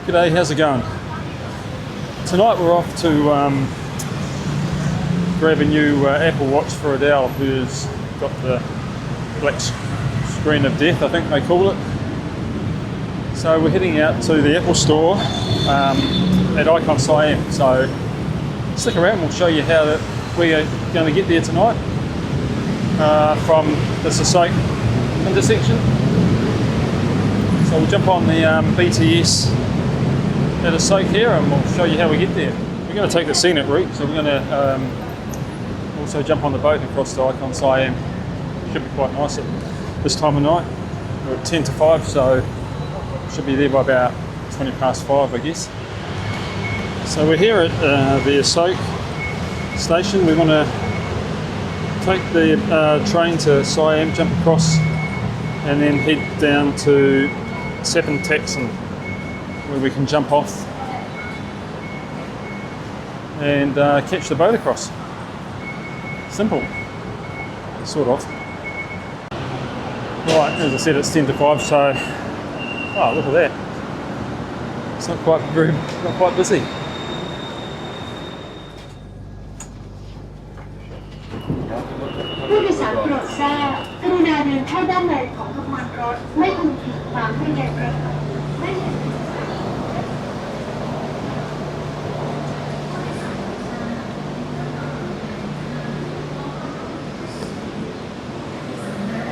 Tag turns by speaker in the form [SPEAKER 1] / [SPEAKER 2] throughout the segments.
[SPEAKER 1] G'day, how's it going? Tonight we're off to grab a new Apple Watch for Adele, who's got the black screen of death, I think they call it. So we're heading out to the Apple store at IconSiam. So stick around, we'll show you how we're going to get there tonight from the Asoke intersection. So we'll jump on the BTS at Asoke here and we'll show you how we get there. We're going to take the scenic route, so we're going to also jump on the boat across to IconSiam. Should be quite nice at this time of night. We're at 10 to 5, so should be there by about 20 past 5, I guess. So we're here at the Asoke station. We want to take the train to Siam, jump across, and then head down to Saphan Taksin, where we can jump off and catch the boat across. Simple, sort of. Right, as I said, it's 10 to 5, so oh, look at that. It's not quite busy.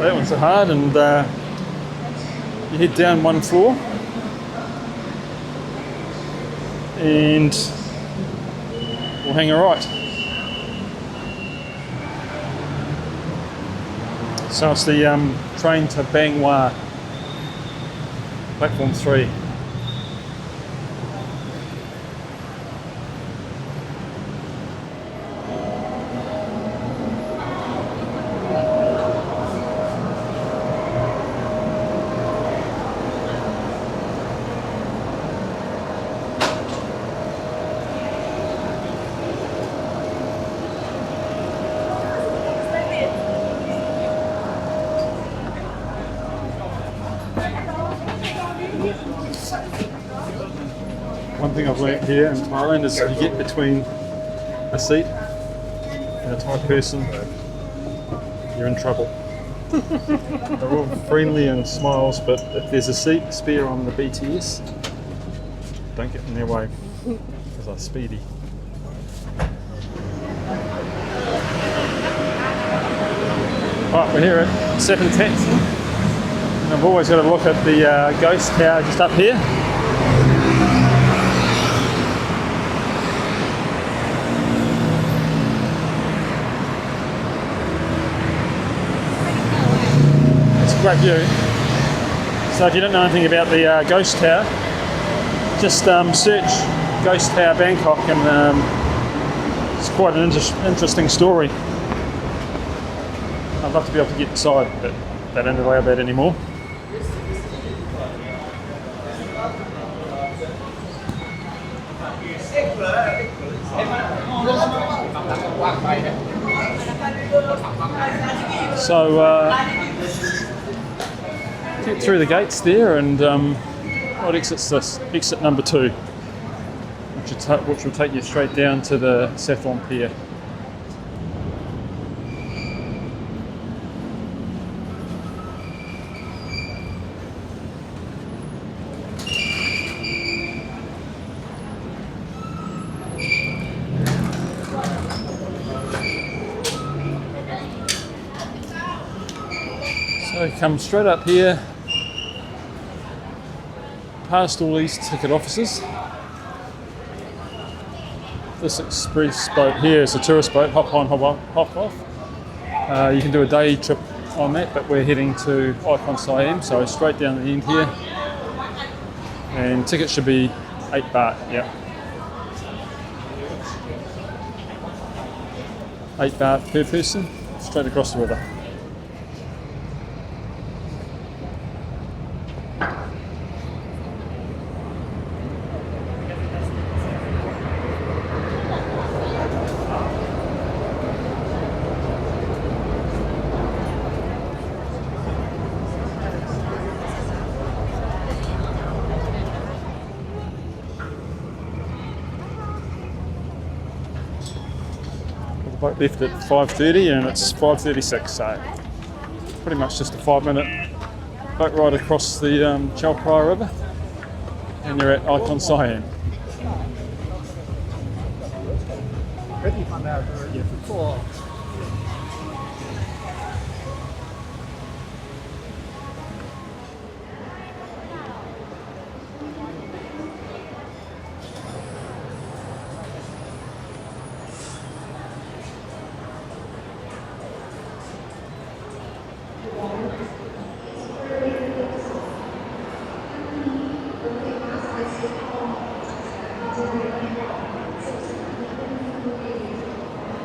[SPEAKER 1] That one's hard, and you head down one floor and we'll hang a right. So it's the train to Bangkok, platform 3. One thing I've learnt here in Thailand is if you get between a seat and a Thai person, you're in trouble. They're all friendly and smiles, but if there's a seat spare on the BTS, don't get in their way, because they're speedy. Right, we're here at Saphan Taksin, and I've always got to look at the ghost tower just up here. Great view. So if you don't know anything about the ghost tower, just search Ghost Tower Bangkok, and it's quite an interesting story. I'd love to be able to get inside, but they don't allow that anymore. So get through the gates there, and what exit's this? Exit number 2, which will take you straight down to the Sathorn Pier. So come straight up here, past all these ticket offices. This express boat here is a tourist boat, hop on, hop off. You can do a day trip on that, but we're heading to IconSiam, so straight down the end here. And tickets should be 8 baht, yeah. 8 baht per person, straight across the river. Boat left at 5:30 and it's 5:36, so pretty much just a 5-minute boat ride across the Chao Phraya River, and you're at IconSiam.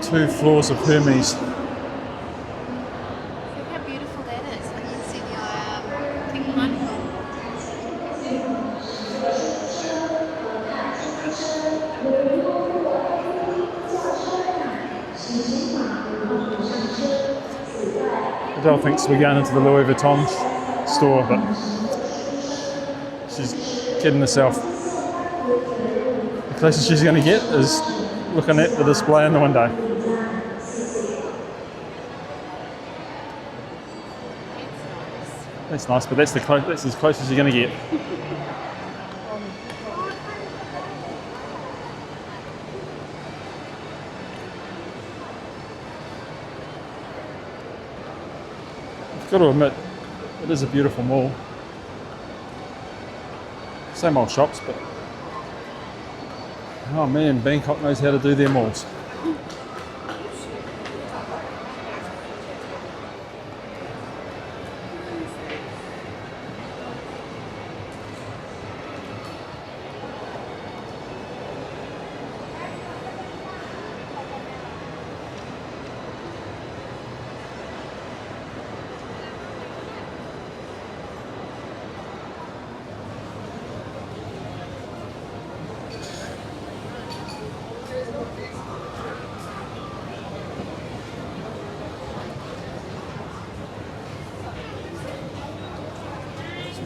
[SPEAKER 1] Two floors of Hermes.
[SPEAKER 2] Look how beautiful that is. I can see the pink one.
[SPEAKER 1] Adele thinks we're going into the Louis Vuitton store, but she's kidding herself. The closest she's going to get is looking at the display in the window. That's nice, but that's as close as you're going to get. I've got to admit, it is a beautiful mall. Same old shops, but oh man, Bangkok knows how to do their malls.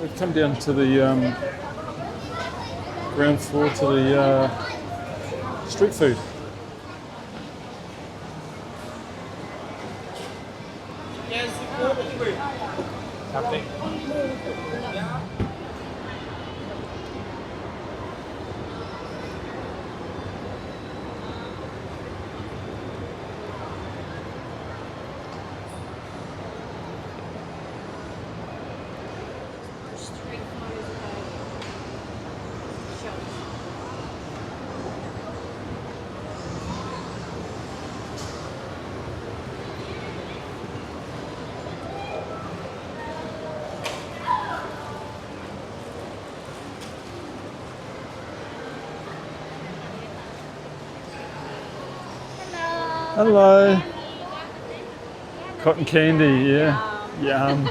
[SPEAKER 1] We've come down to the ground floor to the street food. Hello. Cotton candy, yeah. Yum.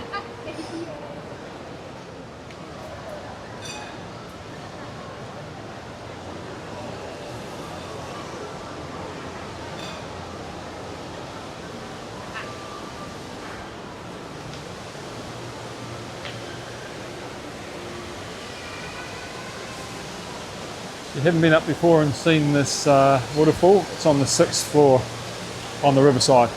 [SPEAKER 1] If you haven't been up before and seen this waterfall, it's on the 6th floor on the riverside.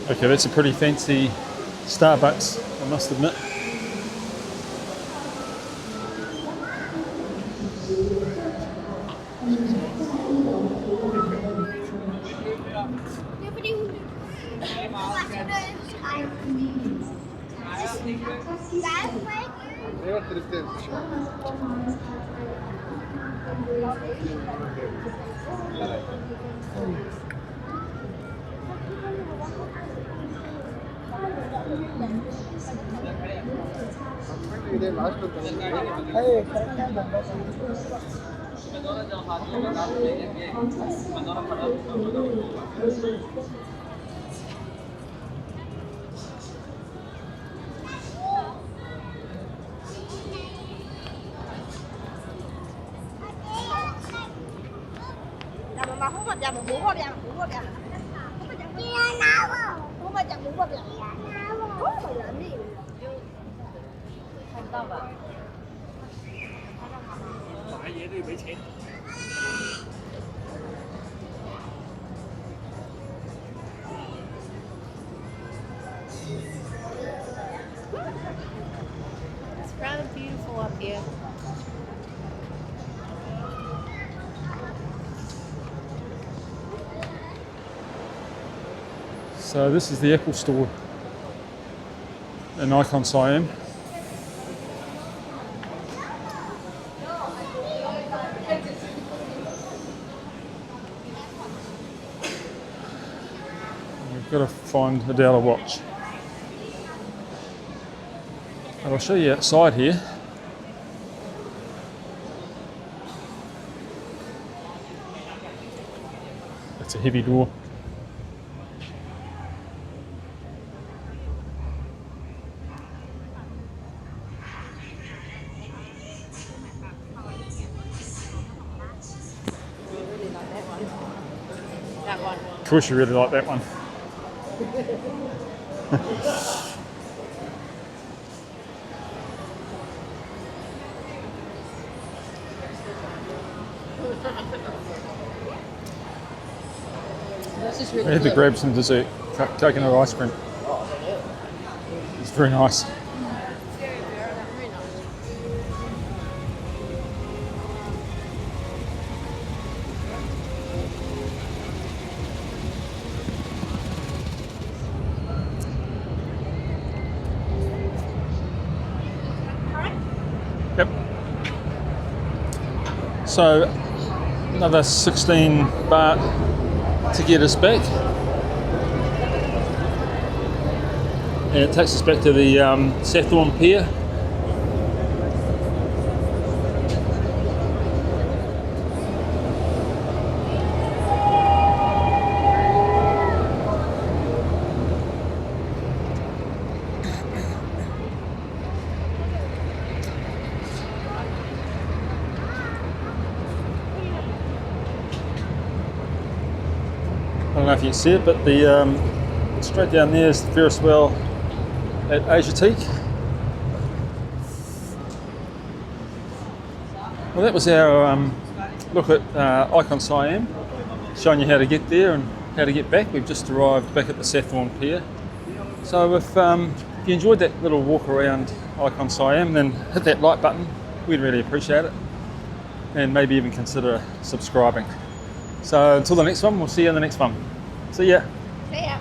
[SPEAKER 1] Okay, that's a pretty fancy Starbucks, I must admit.
[SPEAKER 2] It's rather beautiful up here.
[SPEAKER 1] So this is the Apple store in IconSiam. We've got to find Adela watch. And I'll show you outside here. It's a heavy door.
[SPEAKER 2] That one.
[SPEAKER 1] Of course you really like that one.
[SPEAKER 2] This is
[SPEAKER 1] I
[SPEAKER 2] really
[SPEAKER 1] had to
[SPEAKER 2] good.
[SPEAKER 1] grab some dessert, coconut ice cream. It's very nice.
[SPEAKER 2] Very nice.
[SPEAKER 1] Yep. So another 16 baht to get us back. And it takes us back to the Sathorn Pier. I don't know if you can see it, but the straight down there is the Ferris wheel at Asoke. Well, that was our look at IconSiam, showing you how to get there and how to get back. We've just arrived back at the Sathorn Pier. So if you enjoyed that little walk around IconSiam, then hit that like button. We'd really appreciate it. And maybe even consider subscribing. So until the next one, we'll see you in the next one. See ya.
[SPEAKER 2] See ya.